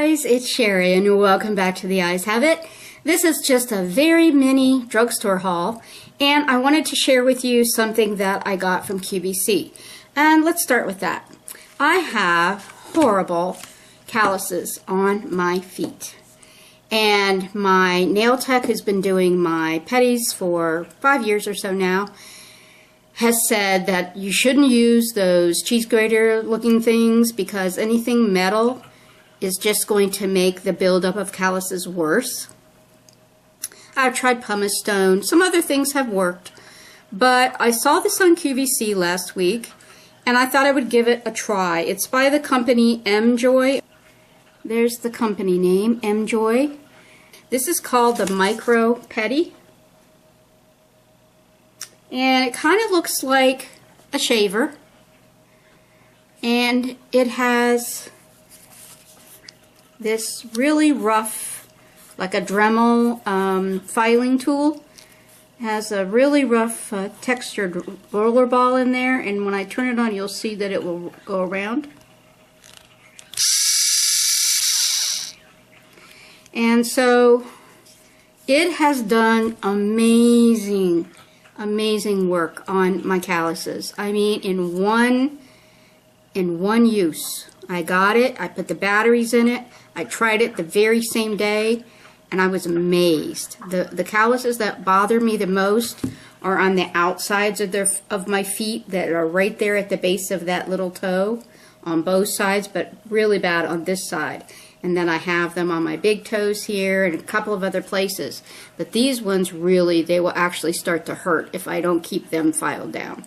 guys, it's Sherry and welcome back to The Eyes Have It. This is just a very mini drugstore haul and I wanted to share with you something that I got from QVC. And let's start with that. I have horrible calluses on my feet. And my nail tech has been doing my Pedis for 5 years or so now. Has said that you shouldn't use those cheese grater looking things because anything metal is just going to make the buildup of calluses worse. I've tried pumice stone. Some other things have worked. But I saw this on QVC last week and I thought I would give it a try. It's by the company M-Joy. There's the company name, M-Joy. This is called the Micro Pedi. And it kind of looks like a shaver. And it has this really rough, like a Dremel filing tool. It has a really rough textured roller ball in there, and when I turn it on you'll see that it will go around. And so it has done amazing work on my calluses. I mean, in one use. I got it, I put the batteries in it, I tried it the very same day, and I was amazed. The calluses that bother me the most are on the outsides of my feet that are right there at the base of that little toe on both sides, but really bad on this side. And then I have them on my big toes here and a couple of other places. But these ones really, they will actually start to hurt if I don't keep them filed down.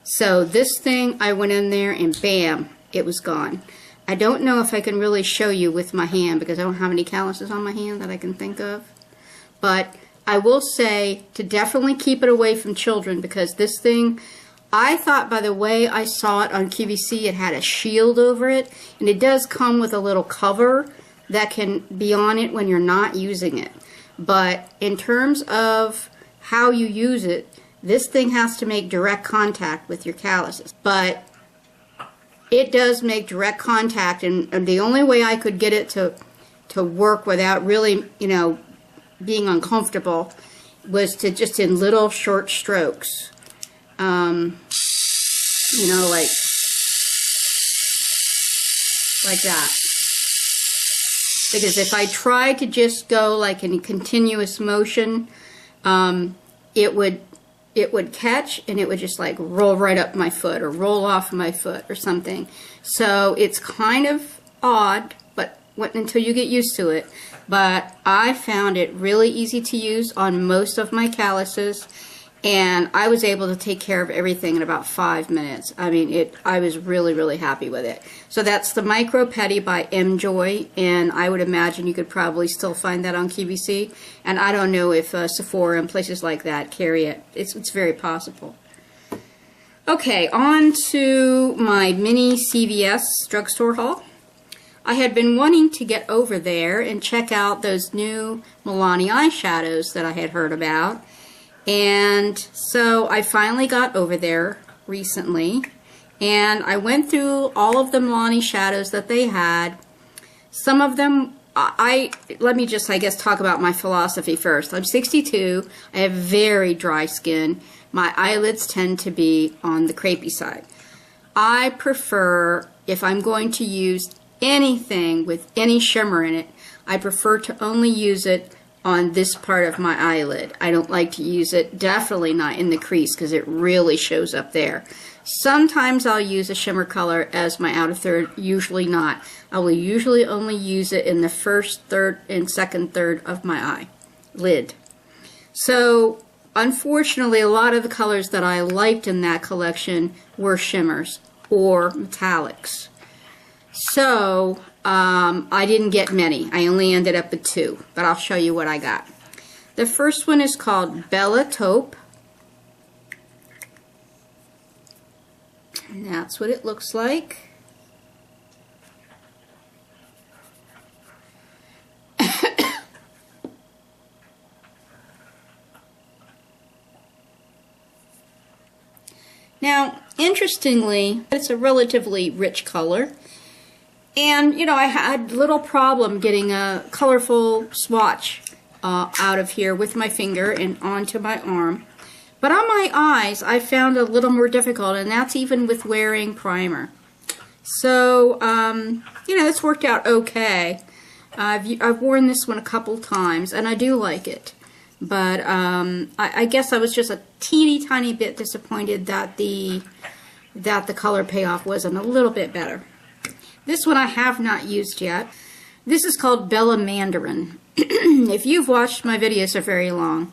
So this thing, I went in there and bam, it was gone. I don't know if I can really show you with my hand because I don't have any calluses on my hand that I can think of. But I will say to definitely keep it away from children because this thing, I thought by the way I saw it on QVC it had a shield over it, and it does come with a little cover that can be on it when you're not using it. But in terms of how you use it, this thing has to make direct contact with your calluses. But it does make direct contact, and the only way I could get it to work without really, you know, being uncomfortable was to just in little short strokes. You know, like that. Because if I tried to just go like in continuous motion, it would catch and it would just like roll right up my foot or roll off my foot or something. So it's kind of odd, but until you get used to it. But I found it really easy to use on most of my calluses. And I was able to take care of everything in about 5 minutes. I mean, I was really happy with it. So that's the Micro Pedi by M-Joy, and I would imagine you could probably still find that on QVC. And I don't know if Sephora and places like that carry it. It's very possible. Okay, on to my mini CVS drugstore haul. I had been wanting to get over there and check out those new Milani Shadows that I had heard about. And so I finally got over there recently and I went through all of the Milani Shadows that they had. Some of them, let me just, I guess, talk about my philosophy first. I'm 62, I have very dry skin. My eyelids tend to be on the crepey side. I prefer, if I'm going to use anything with any shimmer in it, I prefer to only use it on this part of my eyelid. I don't like to use it, definitely not in the crease because it really shows up there. Sometimes I'll use a shimmer color as my outer third, usually not. I will usually only use it in the first third and second third of my eyelid. So unfortunately a lot of the colors that I liked in that collection were shimmers or metallics. So I didn't get many. I only ended up with 2, but I'll show you what I got. The first one is called Bella Taupe, and that's what it looks like. Now, interestingly, it's a relatively rich color. And, you know, I had little problem getting a colorful swatch out of here with my finger and onto my arm. But on my eyes, I found it a little more difficult, and that's even with wearing primer. So, you know, it's worked out okay. I've worn this one a couple times, and I do like it. But I guess I was just a teeny tiny bit disappointed that the color payoff wasn't a little bit better. This one I have not used yet. This is called Bella Mandarin. If you've watched my videos for very long,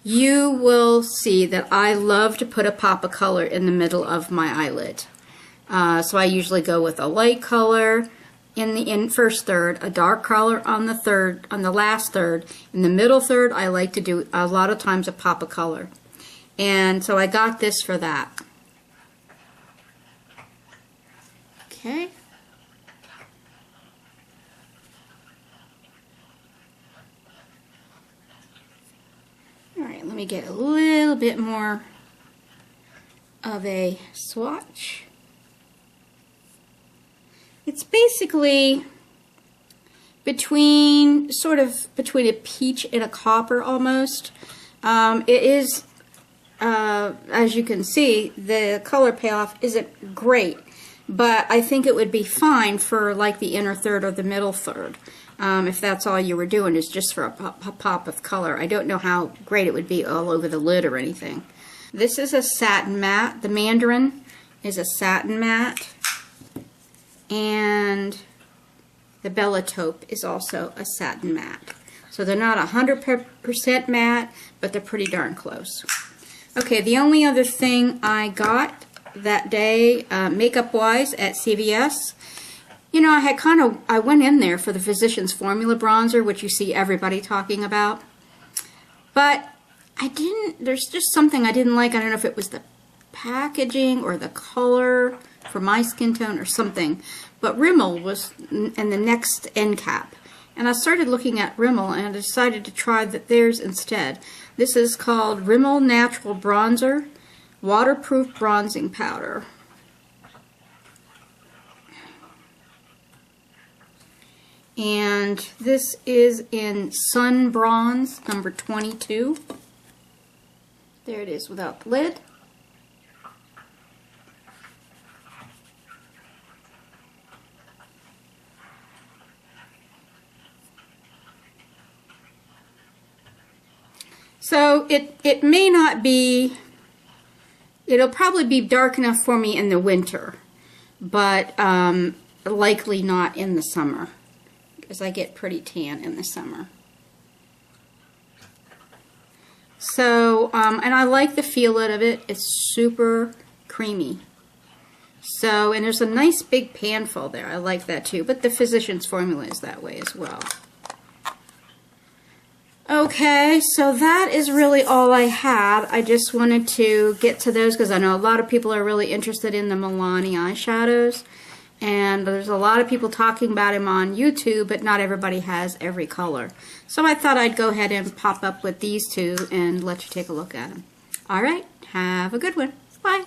you will see that I love to put a pop of color in the middle of my eyelid. So I usually go with a light color in the first third, a dark color on the last third. In the middle third, I like to do a lot of times a pop of color. And so I got this for that. Okay. Alright, let me get a little bit more of a swatch. It's basically between a peach and a copper almost. It is, as you can see, the color payoff isn't great, but I think it would be fine for like the inner third or the middle third. If that's all you were doing is just for a pop of color. I don't know how great it would be all over the lid or anything. This is a satin matte. The Mandarin is a satin matte. And the Bella Taupe is also a satin matte. So they're not 100% matte, but they're pretty darn close. Okay, the only other thing I got that day, makeup-wise, at CVS, you know, I went in there for the Physicians Formula bronzer, which you see everybody talking about. But there's just something I didn't like. I don't know if it was the packaging or the color for my skin tone or something. But Rimmel was in the next end cap. And I started looking at Rimmel and I decided to try theirs instead. This is called Rimmel Natural Bronzer Waterproof Bronzing Powder. And this is in Sun Bronze number 22. There it is without the lid. So it may not be, it'll probably be dark enough for me in the winter, but likely not in the summer, because I get pretty tan in the summer. So, and I like the feel of it. It's super creamy. So, and there's a nice big panful there. I like that too, but the Physicians Formula is that way as well. Okay, so that is really all I had. I just wanted to get to those because I know a lot of people are really interested in the Milani eyeshadows. And there's a lot of people talking about him on YouTube, but not everybody has every color. So I thought I'd go ahead and pop up with these two and let you take a look at them. Alright, have a good one. Bye.